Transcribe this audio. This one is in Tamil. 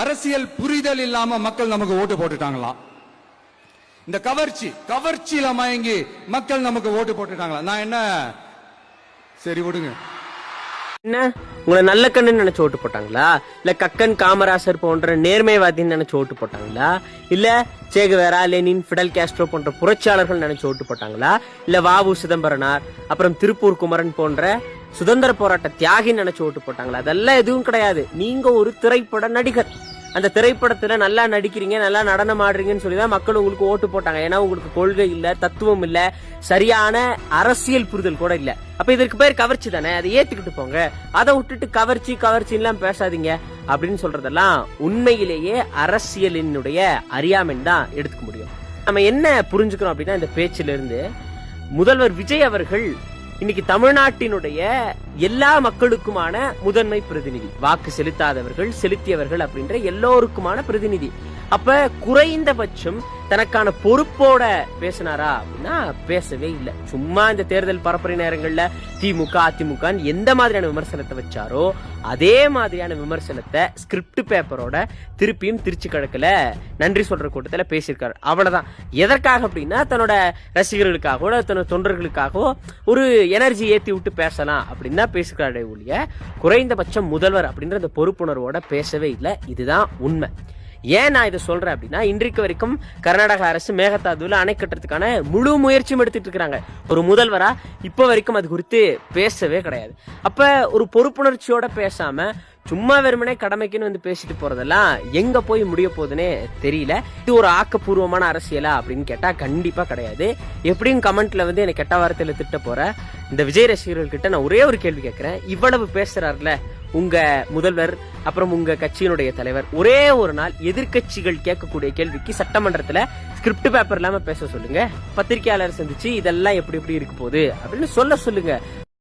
அரசியல் புரிதல் இல்லாம மக்கள் நமக்கு ஓட்டு போட்டுட்டாங்களாம். இந்த கவர்ச்சியில மயங்கி மக்கள் நமக்கு ஓட்டு போட்டுட்டாங்களா? நான் என்ன சரி விடுங்க. என்ன உங்களை நல்ல கண்ணுன்னு நினைச்சு ஓட்டு போட்டாங்களா? இல்ல கக்கன் காமராசர் போன்ற நேர்மைவாதின்னு நினைச்சு ஓட்டு போட்டாங்களா? இல்ல சேகுவேரா, லெனின், பிடல் காஸ்ட்ரோ போன்ற புரட்சியாளர்கள் நினைச்சு ஓட்டு போட்டாங்களா? இல்ல வ.உ. சிதம்பரனார், அப்புறம் திருப்பூர் குமரன் போன்ற சுதந்திர போராட்ட தியாகின்னு நினைச்சு ஓட்டு போட்டாங்களா? அதெல்லாம் எதுவும் கிடையாது. நீங்க ஒரு திரைப்பட நடிகர். அந்த திரைப்படத்துல நல்லா நடிக்கிறீங்க, நல்லா நடனம் ஆடுறீங்கன்னு சொல்லிதான் மக்கள் உங்களுக்கு ஓட்டு போட்டாங்க. ஏன்னா உங்களுக்கு கொள்கை இல்ல, தத்துவம் இல்ல, சரியான அரசியல் புரிதல் கூட இல்ல. அப்ப இதற்கு பேர் கவர்ச்சி தானே, அதை ஏத்துக்கிட்டு போங்க. அதை விட்டுட்டு கவர்ச்சி எல்லாம் பேசாதீங்க அப்படின்னு சொல்றதெல்லாம் உண்மையிலேயே அரசியலினுடைய அறியாமைன்னு தான் எடுத்துக்க முடியும். நம்ம என்ன புரிஞ்சுக்கிறோம் அப்படின்னா, இந்த பேச்சில இருந்து முதல்வர் விஜய் அவர்கள் இன்னைக்கு தமிழ்நாட்டினுடைய எல்லா மக்களுக்குமான முதன்மை பிரதிநிதி, வாக்கு செலுத்தாதவர்கள், செலுத்தியவர்கள் அப்படின்ற எல்லோருக்குமான பிரதிநிதி. அப்ப குறைந்தபட்சம் தனக்கான பொறுப்போட பேசினாரா அப்படின்னா பேசவே இல்லை. சும்மா இந்த தேர்தல் பரப்புரை நேரங்கள்ல திமுக அதிமுக எந்த மாதிரியான விமர்சனத்தை வச்சாரோ அதே மாதிரியான விமர்சனத்தை ஸ்கிரிப்ட் பேப்பரோட திருப்பியும் திருச்சி கிழக்குல நன்றி சொல்ற கூட்டத்துல பேசியிருக்காரு. அவ்வளவுதான். எதற்காக அப்படின்னா தன்னோட ரசிகர்களுக்காகவோ தன்னோட தொண்டர்களுக்காகவோ ஒரு எனர்ஜி ஏத்தி விட்டு பேசலாம் அப்படின்னு தான் பேசிக்கிறாரே ஒழிய குறைந்தபட்சம் முதல்வர் அப்படின்ற அந்த பொறுப்புணர்வோட பேசவே இல்லை. இதுதான் உண்மை. ஏன் நான் இதை சொல்றேன் அப்படின்னா, இன்றைக்கு வரைக்கும் கர்நாடக அரசு மேகதாதுல அணை கட்டுறதுக்கான முழு முயற்சியும் எடுத்துட்டு இருக்காங்க. ஒரு முதல்வரா இப்ப வரைக்கும் அது குறித்து பேசவே கிடையாது. அப்ப ஒரு பொறுப்புணர்ச்சியோட பேசாம சும்மா வெறுமனே கடமைக்குன்னு வந்து பேசிட்டு போறதெல்லாம் எங்க போய் முடிய போகுதுன்னே தெரியல. இது ஒரு ஆக்கப்பூர்வமான அரசியலா அப்படின்னு கேட்டா கண்டிப்பா கிடையாது. எப்படியும் கமெண்ட்ல வந்து எனக்கு கெட்ட வார்த்தையில திட்ட போற இந்த விஜய் ரசிகர்கள் கிட்ட நான் ஒரே ஒரு கேள்வி கேட்கிறேன். இவ்வளவு பேசுறாருல உங்க முதல்வர், அப்புறம் உங்க கட்சியினுடைய தலைவர், ஒரே ஒரு நாள் எதிர்கட்சிகள் கேட்கக்கூடிய கேள்விக்கு சட்டமன்றத்துல ஸ்கிரிப்ட் பேப்பர் இல்லாம பேச சொல்லுங்க. பத்திரிகையாளர் சந்திச்சு இதெல்லாம் எப்படி எப்படி இருக்க போகுது அப்படின்னு சொல்லுங்க.